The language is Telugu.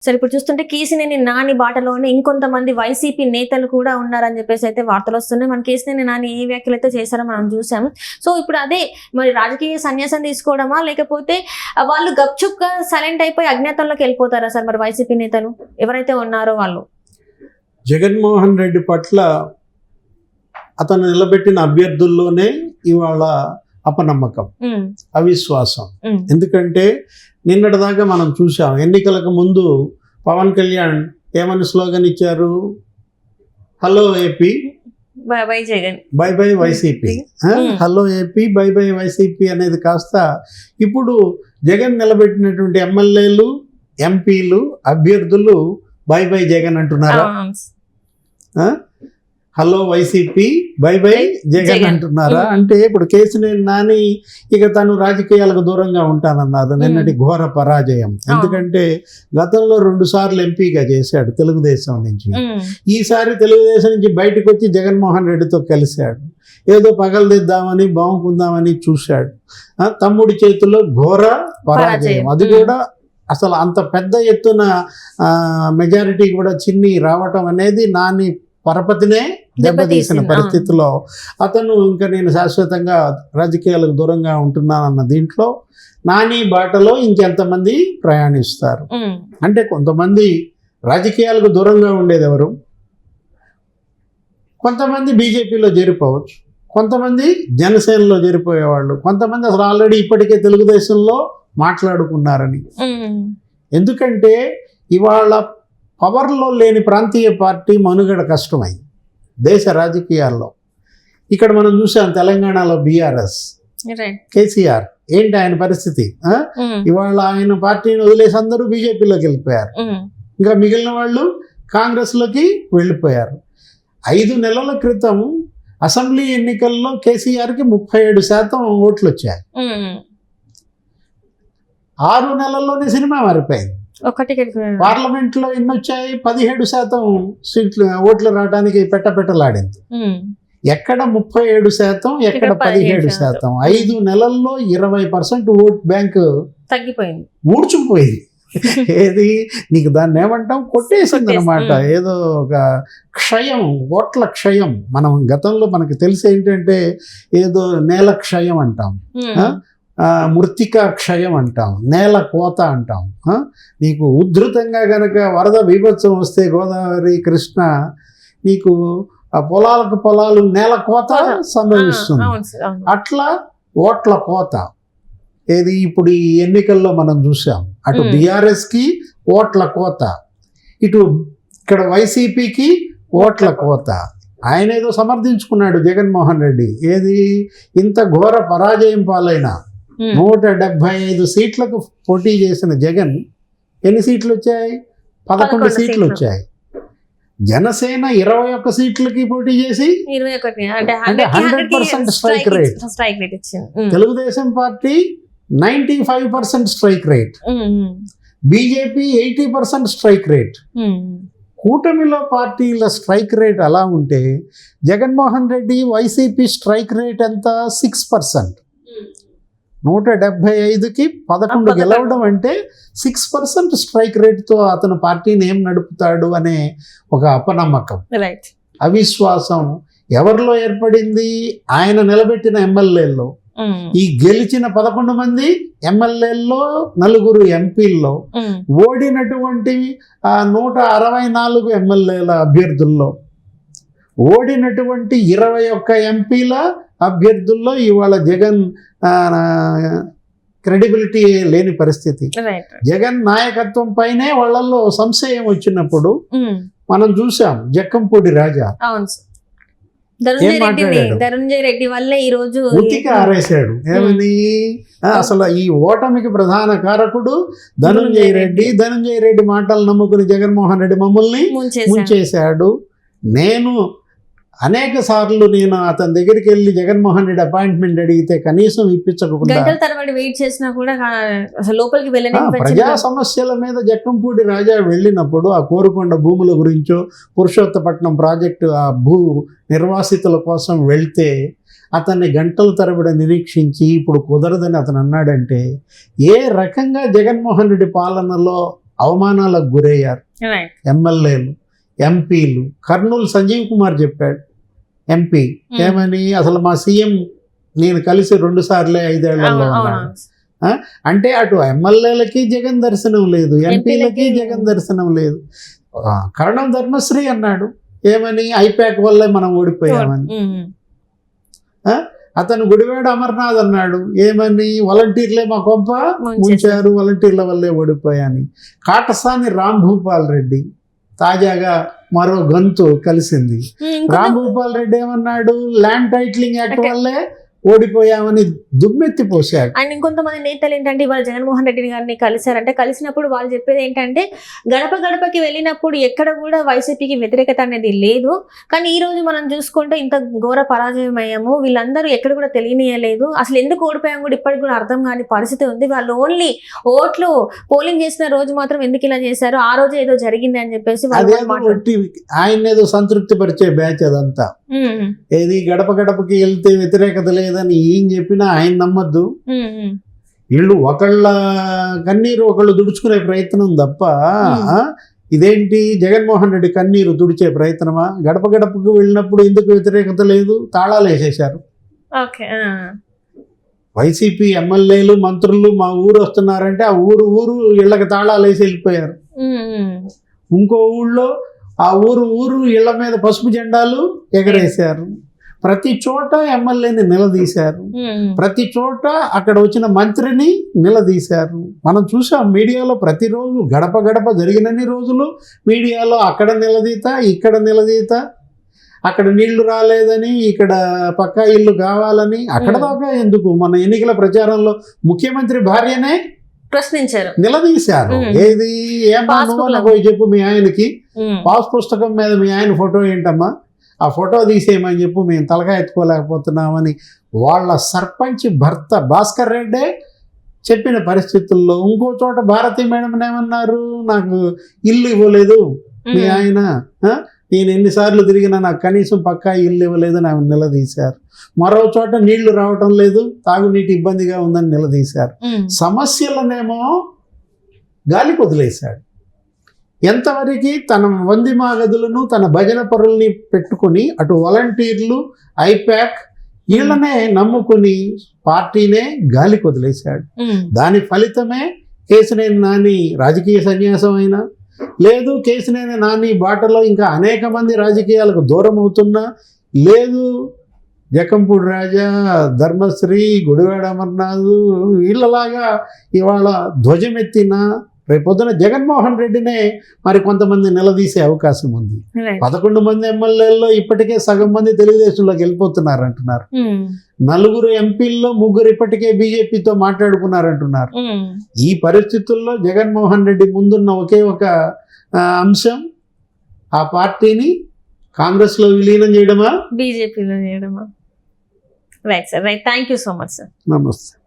సరే ఇప్పుడు చూస్తుంటే కేసినేని నాని బాటలోనే ఇంకొంతమంది వైసీపీ నేతలు కూడా ఉన్నారని చెప్పేసి అయితే వార్తలు వస్తున్నాయి. మన కేసినేని నాని ఏ వ్యాఖ్యలు అయితే చేశారో మనం చూసాము. సో ఇప్పుడు అదే మరి రాజకీయ సన్యాసం తీసుకోవడమా, లేకపోతే వాళ్ళు గప్చుప్గా సైలెంట్ అయిపోయి అజ్ఞాతంలోకి వెళ్ళిపోతారా సార్ మరి వైసీపీ నేతలు ఎవరైతే ఉన్నారో వాళ్ళు? జగన్మోహన్ రెడ్డి పట్ల అతను నిలబెట్టిన అభ్యర్థుల్లోనే ఇవాళ అపనమ్మకం, అవిశ్వాసం. ఎందుకంటే నిన్నటిదాకా మనం చూసాం, ఎన్నికలకు ముందు పవన్ కళ్యాణ్ ఏమని స్లోగన్ ఇచ్చారు? Hello AP, by by Jagan, by by YCP. Hello AP, by by YCP అనేది కాస్త ఇప్పుడు జగన్ నిలబెట్టినటువంటి ఎమ్మెల్యేలు, ఎంపీలు, అభ్యర్థులు బై బై జగన్ అంటున్నారా? Hello YCP, by by Jagan అంటున్నారా? అంటే ఇప్పుడు కేసినేని నాని ఇక తను రాజకీయాలకు దూరంగా ఉంటానన్నారు. నిన్నటి ఘోర పరాజయం. ఎందుకంటే గతంలో 2 సార్లు ఎంపీగా చేశాడు తెలుగుదేశం నుంచి. ఈసారి తెలుగుదేశం నుంచి బయటకు వచ్చి జగన్మోహన్ రెడ్డితో కలిశాడు. ఏదో పగలదిద్దామని, బాగుందామని చూశాడు. తమ్ముడి చేతుల్లో ఘోర పరాజయం. అది కూడా అసలు అంత పెద్ద ఎత్తున మెజారిటీ కూడా చిన్ని రావటం అనేది నాని పరపతినే దెబ్బతీసిన పరిస్థితిలో అతను ఇంకా నేను శాశ్వతంగా రాజకీయాలకు దూరంగా ఉంటున్నానన్న దీంట్లో నాని బాటలో ఇంకెంతమంది ప్రయాణిస్తారు? అంటే కొంతమంది రాజకీయాలకు దూరంగా ఉండేది ఎవరు? కొంతమంది బీజేపీలో చేరిపోవచ్చు, కొంతమంది జనసేనలో చేరిపోయేవాళ్ళు, కొంతమంది అసలు ఆల్రెడీ ఇప్పటికే తెలుగుదేశంలో మాట్లాడుకున్నారని. ఎందుకంటే ఇవాళ పవర్లో లేని ప్రాంతీయ పార్టీ మనుగడ కష్టమైంది దేశ రాజకీయాల్లో. ఇక్కడ మనం చూసాం తెలంగాణలో బీఆర్ఎస్, కేసీఆర్ ఏంటి ఆయన పరిస్థితి? ఇవాళ ఆయన పార్టీని వదిలేసి అందరూ బీజేపీలోకి వెళ్ళిపోయారు. ఇంకా మిగిలిన వాళ్ళు కాంగ్రెస్లోకి వెళ్ళిపోయారు. 5 నెలల క్రితం అసెంబ్లీ ఎన్నికల్లో కేసీఆర్కి 37% ఓట్లు వచ్చాయి. 6 నెలల్లోనే సినిమా మారిపోయింది. పార్లమెంట్లో ఎన్ని వచ్చాయి? 17% సీట్లు, ఓట్లు రావడానికి పెట్టలాడింది. ఎక్కడ 37%, ఎక్కడ 17%. 5 నెలల్లో 20% ఓట్ బ్యాంక్ తగ్గిపోయింది, ఊడ్చుకుపోయింది. ఏది నీకు దాన్ని ఏమంటాం, కొట్టేసింది అనమాట. ఏదో ఒక క్షయం, ఓట్ల క్షయం. మనం గతంలో మనకు తెలిసి ఏంటంటే ఏదో నేల క్షయం అంటాం, మృత్తికా క్షయం అంటాం, నేల కోత అంటాం. నీకు ఉధృతంగా గనక వరద బీభత్సం వస్తే గోదావరి, కృష్ణ, నీకు పొలాలు నేల కోత సంభవిస్తుంది. అట్లా ఓట్ల కోత ఏది ఇప్పుడు ఈ ఎన్నికల్లో మనం చూసాం. అటు బీఆర్ఎస్కి ఓట్ల కోత, ఇటు ఇక్కడ వైసీపీకి ఓట్ల కోత. ఆయన ఏదో సమర్థించుకున్నాడు జగన్మోహన్ రెడ్డి. ఏది ఇంత ఘోర పరాజయం పాలైన 175 సీట్లకు పోటీ చేసిన జగన్ ఎన్ని సీట్లు వచ్చాయి? 11 సీట్లు వచ్చాయి. జనసేన 21 సీట్లకి పోటీ చేసి 100% strike rate. Telugu Desam party 95% strike rate, BJP 80% strike rate. కూటమిలో పార్టీల స్ట్రైక్ రేట్ అలా ఉంటే Jaganmohan Reddy YCP strike rate ఎంత? 6%. 175కి 11 గెలవడం అంటే 6% స్ట్రైక్ రేట్తో అతను పార్టీని ఏం నడుపుతాడు అనే ఒక అపనమ్మకం, అవిశ్వాసం ఎవరిలో ఏర్పడింది? ఆయన నిలబెట్టిన ఎమ్మెల్యేల్లో. ఈ గెలిచిన 11 మంది ఎమ్మెల్యేల్లో, 9 ఎంపీల్లో, ఓడినటువంటి 164 ఎమ్మెల్యేల అభ్యర్థుల్లో, ఓడినటువంటి 21 ఎంపీల అభ్యర్థుల్లో ఇవాళ జగన్ క్రెడిబిలిటీ లేని పరిస్థితి. జగన్ నాయకత్వం పైనే వాళ్ళల్లో సంశయం వచ్చినప్పుడు మనం చూసాం. జక్కంపూడి రాజా ధనంజయ రెడ్డి వల్ల ఈ రోజు ఉతికి ఆరేశాడు. ఏమని? అసలు ఈ ఓటమికి ప్రధాన కారకుడు ధనంజయ రెడ్డి. ధనంజయ రెడ్డి మాటలు నమ్ముకుని జగన్మోహన్ రెడ్డి మమ్మల్ని ముంచేశాడు. నేను అనేక సార్లు అతని దగ్గరికి వెళ్ళి జగన్మోహన్ రెడ్డి అపాయింట్మెంట్ అడిగితే కనీసం ఇప్పించకుండా వెయిట్ చేసినా కూడా లోపలికి ప్రజా సమస్యల మీద జక్కంపూడి రాజా వెళ్ళినప్పుడు ఆ కోరుకొండ భూముల గురించో పురుషోత్తపట్నం ప్రాజెక్టు ఆ భూ నిర్వాసితుల కోసం వెళ్తే అతన్ని గంటల తరబడి నిరీక్షించి ఇప్పుడు కుదరదని అతను అన్నాడంటే ఏ రకంగా జగన్మోహన్ రెడ్డి పాలనలో అవమానాలకు గురయ్యారు రైట్. ఎమ్మెల్యేలు, ఎంపీలు. కర్నూలు సంజీవ్ కుమార్ చెప్పాడు ఎంపీ, ఏమని, అసలు మా సీఎం నేను కలిసి 2 సార్లే 5 ఏళ్లలో ఉన్నాడు. అంటే అటు ఎమ్మెల్యేలకి జగన్ దర్శనం లేదు, ఎంపీలకి జగన్ దర్శనం లేదు. కరణం ధర్మశ్రీ అన్నాడు, ఏమని, ఐప్యాక్ వల్లే మనం ఓడిపోయామని. అతను గుడివాడ అమర్నాథ్ అన్నాడు, ఏమని, వాలంటీర్లే మా కొంప ముంచారు, వాలంటీర్ల వల్లే ఓడిపోయాని. కాటసాని రాంభూపాల్ రెడ్డి తాజాగా మరో గంతు కలిసింది. రాంభూపాల్ రెడ్డి ఏమన్నాడు, ల్యాండ్ టైటిలింగ్ యాక్ట్ వల్లే ఓడిపోయామని దుమ్మెత్తి పోశాడు. అండ్ ఇంకొంతమంది నేతలు ఏంటంటే ఇవాళ జగన్మోహన్ రెడ్డి గారిని కలిశారంటే, కలిసినప్పుడు వాళ్ళు చెప్పేది ఏంటంటే గడప గడపకి వెళ్ళినప్పుడు ఎక్కడ కూడా వైసీపీకి వ్యతిరేకత అనేది లేదు, కానీ ఈ రోజు మనం చూసుకుంటే ఇంత ఘోర పరాజయం అయ్యాము, వీళ్ళందరూ ఎక్కడ కూడా తెలియనియలేదు, అసలు ఎందుకు ఓడిపోయాము కూడా ఇప్పటికి కూడా అర్థం కాని పరిస్థితి ఉంది. వాళ్ళు ఓన్లీ ఓట్లు పోలింగ్ చేసిన రోజు మాత్రం ఎందుకు ఇలా చేశారు, ఆ రోజు ఏదో జరిగింది అని చెప్పేసి ఆయన ఏదో సంతృప్తి పరిచే బ్యాచ్ అదంతా. ఏది గడప గడపకి వెళ్తే వ్యతిరేకత లేదని ఏం చెప్పినా ఆయన నమ్మద్దు. వీళ్ళు ఒకళ్ళ కన్నీరు ఒకళ్ళు దుడుచుకునే ప్రయత్నం తప్ప ఇదేంటి జగన్మోహన్ రెడ్డి కన్నీరు తుడిచే ప్రయత్నమా? గడప గడపకు వెళ్ళినప్పుడు ఎందుకు వ్యతిరేకత లేదు? తాళాలు వేసేశారు. వైసీపీ ఎమ్మెల్యేలు మంత్రులు మా ఊరు వస్తున్నారంటే ఆ ఊరు ఇళ్ళకి తాళాలు వేసి వెళ్ళిపోయారు. ఇంకో ఊళ్ళో ఆ ఊరు ఇళ్ల మీద పసుపు జెండాలు ఎగరేశారు. ప్రతి చోట ఎమ్మెల్యేని నిలదీశారు, ప్రతి చోట అక్కడ వచ్చిన మంత్రిని నిలదీశారు. మనం చూసాం మీడియాలో ప్రతిరోజు గడప గడప జరిగినన్ని రోజులు మీడియాలో అక్కడ నిలదీత, ఇక్కడ నిలదీత, అక్కడ నీళ్లు రాలేదని, ఇక్కడ పక్కా ఇల్లు కావాలని. అక్కడ దాకా ఎందుకు, మన ఎన్నికల ప్రచారంలో ముఖ్యమంత్రి భార్యనే ప్రశ్నించారు, నిలదీశారు. ఏది, ఏమా నువ్వు పోయి చెప్పు మీ ఆయనకి, పాస్ పుస్తకం మీద మీ ఆయన ఫోటో ఏంటమ్మా, ఆ ఫోటో తీసేయమని చెప్పు, మేము తలకాయ ఎత్తుకోలేకపోతున్నామని వాళ్ళ సర్పంచ్ భర్త భాస్కర్ రెడ్డే చెప్పిన పరిస్థితుల్లో. ఇంకో చోట భారతీ మేడం ఏమన్నారు, నాకు ఇల్లు ఇవ్వలేదు మీ ఆయన, నేను ఎన్నిసార్లు తిరిగినా నాకు కనీసం పక్కా ఇల్లు ఇవ్వలేదని ఆమె నిలదీశారు. మరో చోట నీళ్లు రావటం లేదు, తాగునీటి ఇబ్బందిగా ఉందని నిలదీశారు. సమస్యలనేమో గాలికి వదిలేశాడు. ఎంతవరకు తన వందిమా గదులను తన భజన పరుల్ని పెట్టుకుని అటు వాలంటీర్లు, ఐప్యాక్ వీళ్ళనే నమ్ముకుని పార్టీనే గాలికి వదిలేశాడు. దాని ఫలితమే కేశినేని నాని రాజకీయ సన్యాసం అయినా లేదు, కేశినేని నాని బాటలో ఇంకా అనేక మంది రాజకీయాలకు దూరం అవుతున్నా లేదు, జకంపూడి రాజా, ధర్మశ్రీ, గుడివాడ అమర్నాథ్ వీళ్ళలాగా ఇవాళ ధ్వజమెత్తిన రేపొద్దున జగన్మోహన్ రెడ్డినే మరి కొంతమంది నిలదీసే అవకాశం ఉంది. 11 మంది ఎమ్మెల్యేల్లో ఇప్పటికే సగం మంది తెలుగుదేశంలోకి వెళ్ళిపోతున్నారు అంటున్నారు. 4 ఎంపీల్లో 3 ఇప్పటికే బీజేపీతో మాట్లాడుకున్నారంటున్నారు. ఈ పరిస్థితుల్లో జగన్మోహన్ రెడ్డి ముందున్న ఒకే ఒక అంశం, ఆ పార్టీని కాంగ్రెస్లో విలీనం చేయడమా, బీజేపీలో చేయడమా. Right sir, right. Thank you so much sir. నమస్తే.